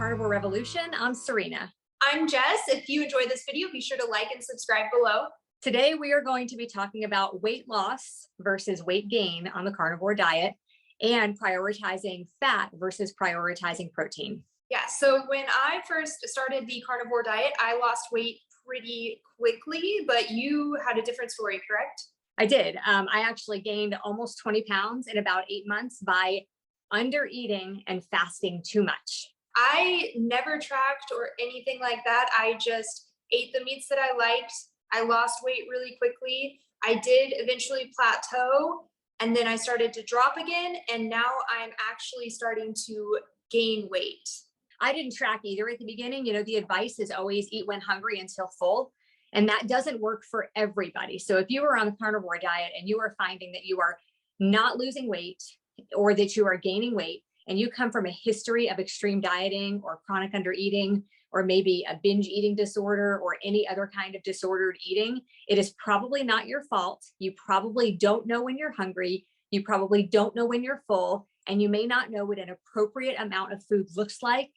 Carnivore Revolution. I'm Serena. I'm Jess. If you enjoyed this video, be sure to like and subscribe below. Today, we are going to be talking about weight loss versus weight gain on the carnivore diet and prioritizing fat versus prioritizing protein. Yeah, so when I first started the carnivore diet, I lost weight pretty quickly, but you had a different story, correct? I did. I actually gained almost 20 pounds in about 8 months by under eating and fasting too much. I never tracked or anything like that. I just ate the meats that I liked. I lost weight really quickly. I did eventually plateau, and then I started to drop again, and now I'm actually starting to gain weight. I didn't track either at the beginning. You know, the advice is always eat when hungry until full. And that doesn't work for everybody. So if you are on the carnivore diet and you are finding that you are not losing weight or that you are gaining weight, and you come from a history of extreme dieting or chronic undereating, or maybe a binge eating disorder or any other kind of disordered eating, it is probably not your fault. You probably don't know when you're hungry. You probably don't know when you're full, and you may not know what an appropriate amount of food looks like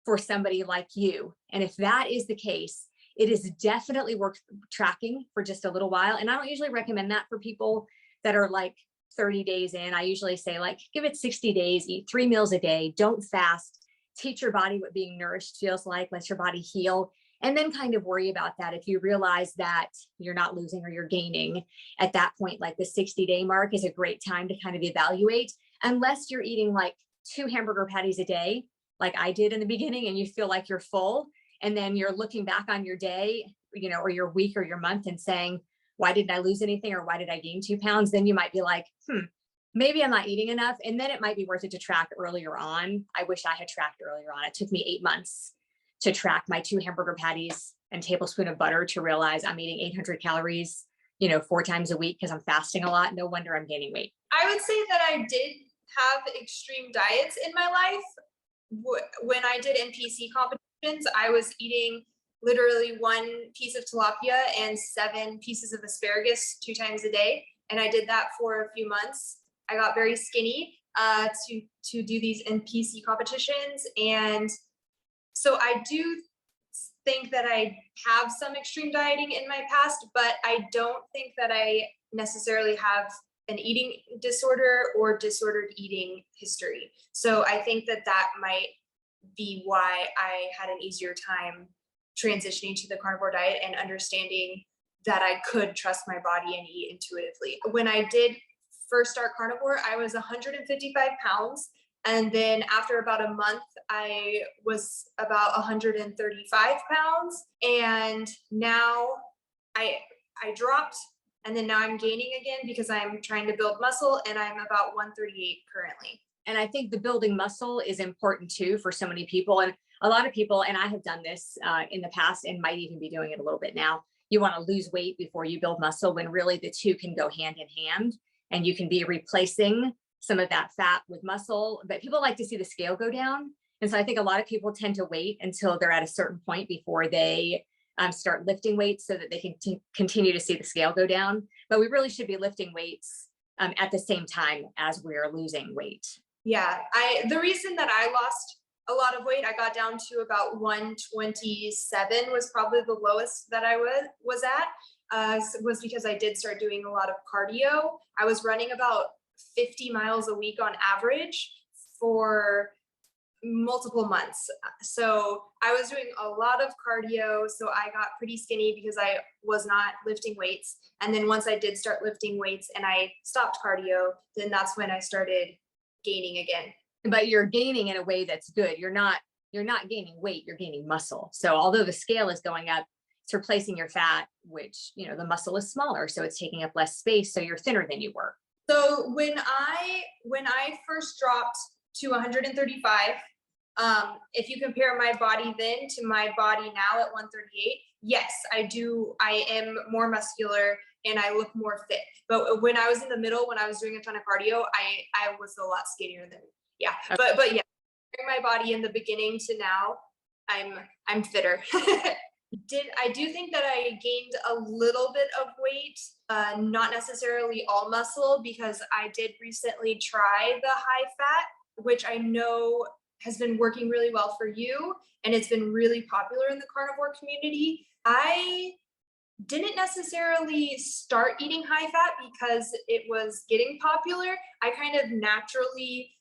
for somebody like you. And if that is the case, it is definitely worth tracking for just a little while. And I don't usually recommend that for people that are like 30 days in. I usually say, like, give it 60 days, eat 3 meals a day, don't fast, teach your body what being nourished feels like, let your body heal, and then kind of worry about that. If you realize that you're not losing or you're gaining at that point, like the 60-day mark is a great time to kind of evaluate, unless you're eating like 2 hamburger patties a day, like I did in the beginning, and you feel like you're full. And then you're looking back on your day, you know, or your week or your month and saying, why didn't I lose anything? Or why did I gain 2 pounds? Then you might be like, maybe I'm not eating enough. And then it might be worth it to track earlier on. I wish I had tracked earlier on. It took me 8 months to track my 2 hamburger patties and tablespoon of butter to realize I'm eating 800 calories, 4 times a week because I'm fasting a lot. No wonder I'm gaining weight. I would say that I did have extreme diets in my life. When I did NPC competitions, I was eating literally 1 piece of tilapia and 7 pieces of asparagus 2 times a day. And I did that for a few months. I got very skinny to do these NPC competitions. And so I do think that I have some extreme dieting in my past, but I don't think that I necessarily have an eating disorder or disordered eating history. So I think that that might be why I had an easier time transitioning to the carnivore diet and understanding that I could trust my body and eat intuitively. When I did first start carnivore, I was 155 pounds. And then after about a month, I was about 135 pounds. And now I dropped, and then now I'm gaining again because I'm trying to build muscle, and I'm about 138 currently. And I think the building muscle is important too for so many people. And a lot of people, and I have done this in the past and might even be doing it a little bit now, you want to lose weight before you build muscle, when really the two can go hand in hand, and you can be replacing some of that fat with muscle. But people like to see the scale go down. And so I think a lot of people tend to wait until they're at a certain point before they start lifting weights so that they can continue to see the scale go down. But we really should be lifting weights at the same time as we're losing weight. Yeah, the reason that I lost a lot of weight, I got down to about 127 was probably the lowest that I was at, was because I did start doing a lot of cardio. I was running about 50 miles a week on average for multiple months. So I was doing a lot of cardio. So I got pretty skinny because I was not lifting weights. And then once I did start lifting weights and I stopped cardio, then that's when I started gaining again. But you're gaining in a way that's good. You're not gaining weight, you're gaining muscle. So although the scale is going up, it's replacing your fat, which, the muscle is smaller, so it's taking up less space, so you're thinner than you were. So when I first dropped to 135, if you compare my body then to my body now at 138, yes, I am more muscular and I look more fit. But when I was in the middle, when I was doing a ton of cardio, I was a lot skinnier than, yeah. Okay. But yeah, my body in the beginning to now, I'm fitter. I do think that I gained a little bit of weight, not necessarily all muscle, because I did recently try the high fat, which I know has been working really well for you and it's been really popular in the carnivore community. I didn't necessarily start eating high fat because it was getting popular. I kind of naturally,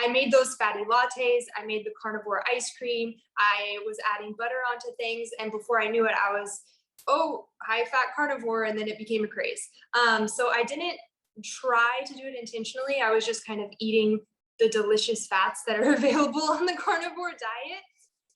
I made those fatty lattes, I made the carnivore ice cream, I was adding butter onto things, and before I knew it, I was, oh, high fat carnivore, and then it became a craze. So I didn't try to do it intentionally. I was just kind of eating the delicious fats that are available on the carnivore diet.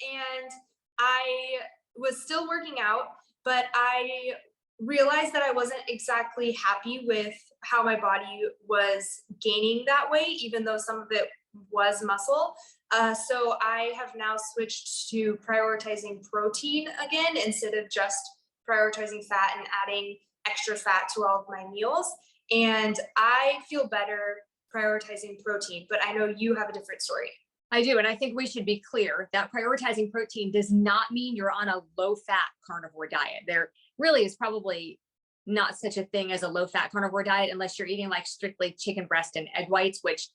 And I was still working out, but I realized that I wasn't exactly happy with how my body was gaining that weight, even though some of it was muscle. So I have now switched to prioritizing protein again instead of just prioritizing fat and adding extra fat to all of my meals. And I feel better prioritizing protein, but I know you have a different story. I do. And I think we should be clear that prioritizing protein does not mean you're on a low fat carnivore diet. There really is probably not such a thing as a low fat carnivore diet unless you're eating like strictly chicken breast and egg whites, which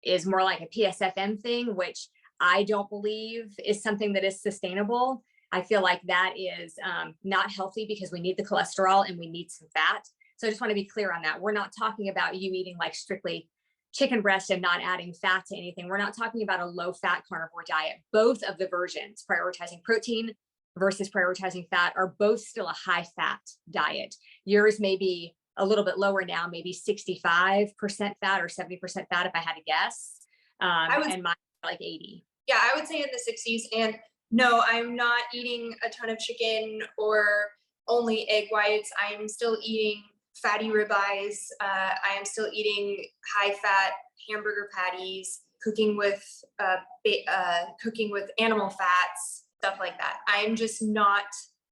is more like a PSFM thing, which I don't believe is something that is sustainable. I feel like that is not healthy because we need the cholesterol and we need some fat. So I just want to be clear on that. We're not talking about you eating like strictly chicken breast and not adding fat to anything. We're not talking about a low fat carnivore diet. Both of the versions, prioritizing protein versus prioritizing fat, are both still a high fat diet. Yours may be a little bit lower now, maybe 65% fat or 70% fat if I had to guess. And mine like 80. Yeah, I would say in the 60s. And no, I'm not eating a ton of chicken or only egg whites. I'm still eating fatty ribeyes. I am still eating high fat hamburger patties, cooking with animal fats, stuff like that. I'm just not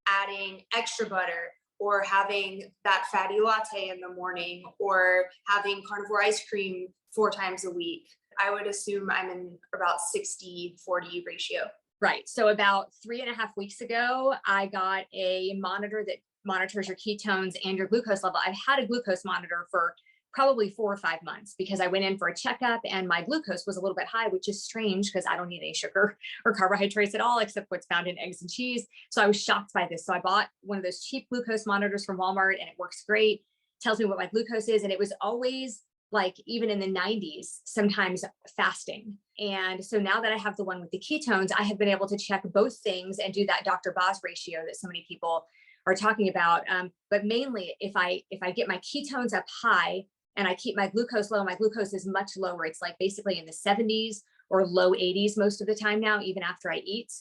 adding extra butter or having that fatty latte in the morning or having carnivore ice cream 4 times a week. I would assume I'm in about 60-40 ratio. Right. So about 3.5 weeks ago, I got a monitor that monitors your ketones and your glucose level. I've had a glucose monitor for probably 4 or 5 months because I went in for a checkup and my glucose was a little bit high, which is strange because I don't need any sugar or carbohydrates at all, except what's found in eggs and cheese. So I was shocked by this. So I bought one of those cheap glucose monitors from Walmart and it works great. Tells me what my glucose is. And it was always like, even in the 90s, sometimes fasting. And so now that I have the one with the ketones, I have been able to check both things and do that Dr. Boz ratio that so many people are talking about. But mainly if I get my ketones up high and I keep my glucose low, my glucose is much lower. It's like basically in the 70s or low 80s most of the time now, even after I eat.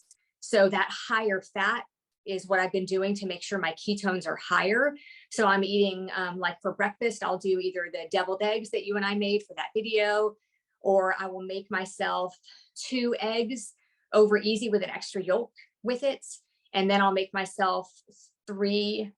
So that higher fat is what I've been doing to make sure my ketones are higher. So I'm eating like for breakfast, I'll do either the deviled eggs that you and I made for that video, or I will make myself 2 eggs over easy with an extra yolk with it. And then I'll make myself 3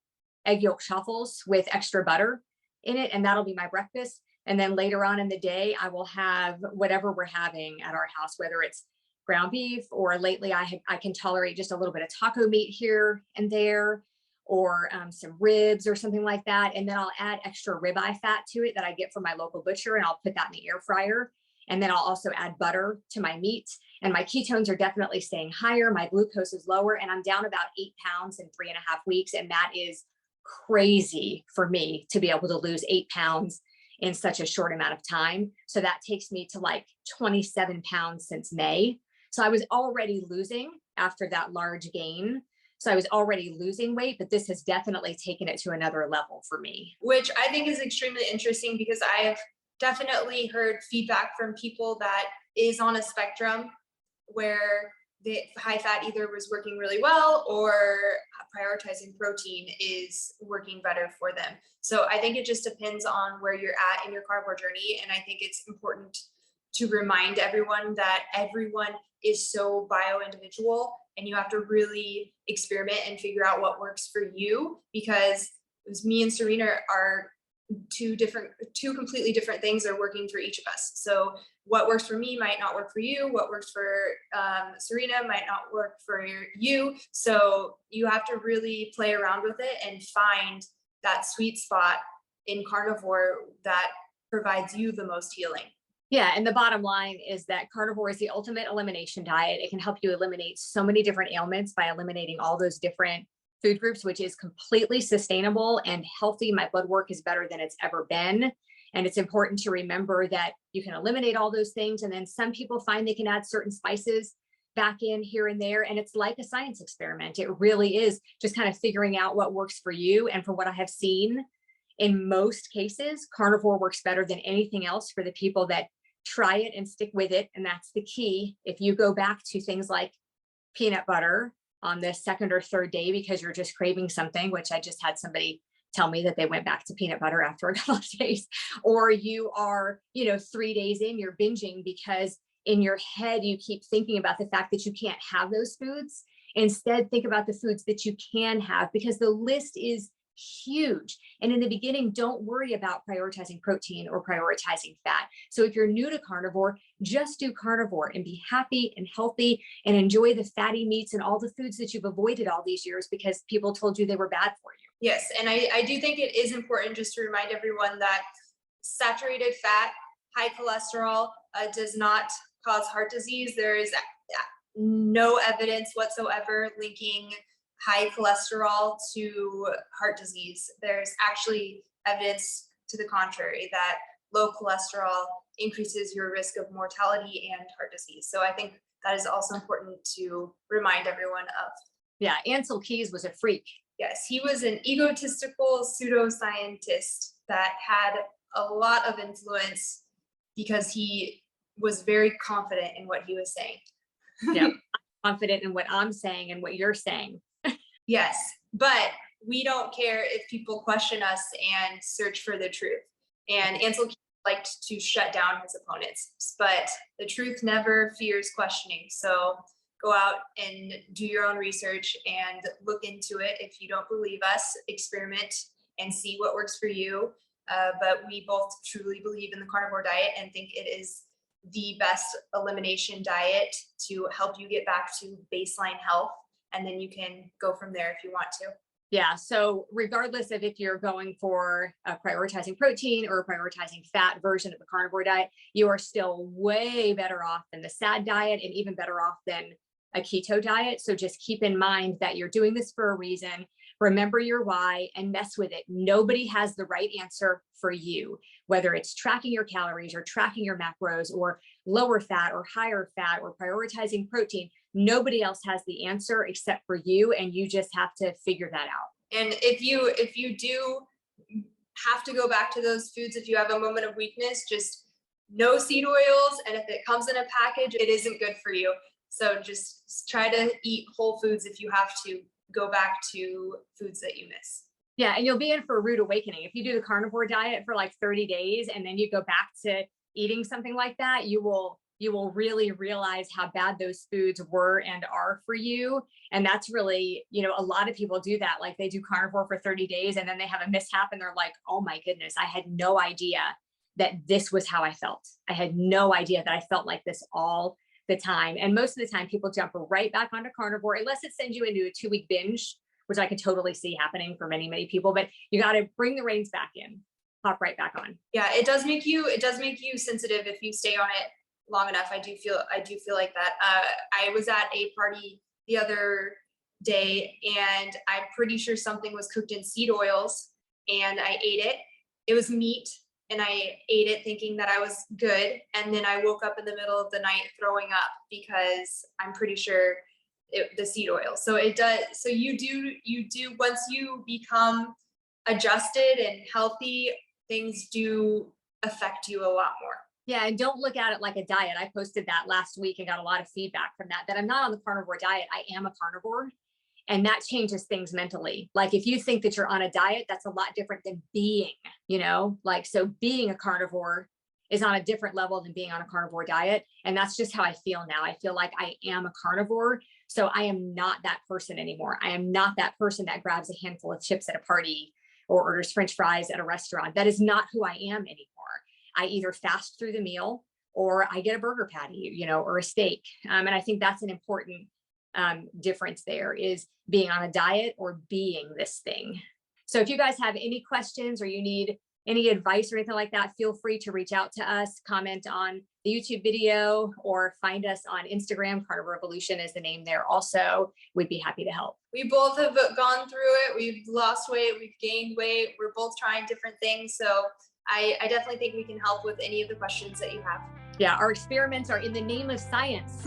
egg yolk shuffles with extra butter in it. And that'll be my breakfast. And then later on in the day, I will have whatever we're having at our house, whether it's ground beef, or lately I can tolerate just a little bit of taco meat here and there, or some ribs or something like that. And then I'll add extra ribeye fat to it that I get from my local butcher, and I'll put that in the air fryer. And then I'll also add butter to my meat. And my ketones are definitely staying higher. My glucose is lower, and I'm down about 8 pounds in 3.5 weeks. And that is crazy for me to be able to lose 8 pounds in such a short amount of time. So that takes me to like 27 pounds since May. So I was already losing after that large gain. So I was already losing weight, but this has definitely taken it to another level for me. Which I think is extremely interesting because I have definitely heard feedback from people that is on a spectrum where the high fat either was working really well or prioritizing protein is working better for them. So I think it just depends on where you're at in your carnivore journey. And I think it's important to remind everyone that everyone is so bio-individual, and you have to really experiment and figure out what works for you, because me and Serena are two completely different things are working for each of us. So what works for me might not work for you. What works for Serena might not work for you. So you have to really play around with it and find that sweet spot in carnivore that provides you the most healing. Yeah, and the bottom line is that carnivore is the ultimate elimination diet. It can help you eliminate so many different ailments by eliminating all those different food groups, which is completely sustainable and healthy. My blood work is better than it's ever been. And it's important to remember that you can eliminate all those things. And then some people find they can add certain spices back in here and there. And it's like a science experiment. It really is just kind of figuring out what works for you. And from what I have seen, in most cases, carnivore works better than anything else for the people that try it and stick with it. And that's the key. If you go back to things like peanut butter on the second or third day because you're just craving something, which I just had somebody tell me that they went back to peanut butter after a couple of days, or you are, 3 days in, you're binging because in your head, you keep thinking about the fact that you can't have those foods. Instead, think about the foods that you can have because the list is huge. And in the beginning, don't worry about prioritizing protein or prioritizing fat. So if you're new to carnivore, just do carnivore and be happy and healthy and enjoy the fatty meats and all the foods that you've avoided all these years because people told you they were bad for you. Yes, and I do think it is important just to remind everyone that saturated fat, high cholesterol does not cause heart disease. There is no evidence whatsoever linking high cholesterol to heart disease. There's actually evidence to the contrary that low cholesterol increases your risk of mortality and heart disease. So I think that is also important to remind everyone of. Yeah, Ansel Keys was a freak. Yes, he was an egotistical pseudoscientist that had a lot of influence because he was very confident in what he was saying. Yeah, confident in what I'm saying and what you're saying. Yes, but we don't care if people question us and search for the truth. And Ansel Keys liked to shut down his opponents, but the truth never fears questioning. So go out and do your own research and look into it. If you don't believe us, experiment and see what works for you. But we both truly believe in the carnivore diet and think it is the best elimination diet to help you get back to baseline health. And then you can go from there if you want to. Yeah. So regardless of if you're going for a prioritizing protein or prioritizing fat version of the carnivore diet, you are still way better off than the SAD diet and even better off than a keto diet. So just keep in mind that you're doing this for a reason. Remember your why and mess with it. Nobody has the right answer for you, whether it's tracking your calories or tracking your macros or lower fat or higher fat or prioritizing protein. Nobody else has the answer except for you, and you just have to figure that out. And if you do have to go back to those foods, if you have a moment of weakness, just no seed oils. And if it comes in a package, it isn't good for you. So just try to eat whole foods if you have to. Go back to foods that you miss. Yeah, and you'll be in for a rude awakening. If you do the carnivore diet for like 30 days and then you go back to eating something like that, you will really realize how bad those foods were and are for you. And that's really, a lot of people do that. Like they do carnivore for 30 days and then they have a mishap and they're like, oh my goodness, I had no idea that this was how I felt. I had no idea that I felt like this all the time. And most of the time people jump right back onto carnivore, unless it sends you into a 2-week binge, which I could totally see happening for many, many people, but you got to bring the reins back in, hop right back on. Yeah. It does make you sensitive if you stay on it long enough. I do feel like that. I was at a party the other day and I'm pretty sure something was cooked in seed oils and I ate it. It was meat. And I ate it thinking that I was good. And then I woke up in the middle of the night throwing up because I'm pretty sure the seed oil. So it does. So you do, once you become adjusted and healthy, things do affect you a lot more. Yeah. And don't look at it like a diet. I posted that last week and got a lot of feedback from that I'm not on the carnivore diet. I am a carnivore. And that changes things mentally. Like if you think that you're on a diet, that's a lot different than being, so being a carnivore is on a different level than being on a carnivore diet. And that's just how I feel now. I feel like I am a carnivore. So I am not that person anymore. I am not that person that grabs a handful of chips at a party or orders French fries at a restaurant. That is not who I am anymore. I either fast through the meal or I get a burger patty, or a steak. And I think that's an important difference there, is being on a diet or being this thing. So if you guys have any questions or you need any advice or anything like that, feel free to reach out to us, comment on the YouTube video, or find us on Instagram. Carnivore Revolution is the name there also. We'd be happy to help. We both have gone through it. We've lost weight, we've gained weight. We're both trying different things. So I definitely think we can help with any of the questions that you have. Yeah, our experiments are in the name of science.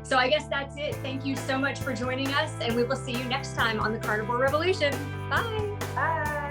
So I guess that's it. Thank you so much for joining us, and we will see you next time on the Carnivore Revolution. Bye. Bye.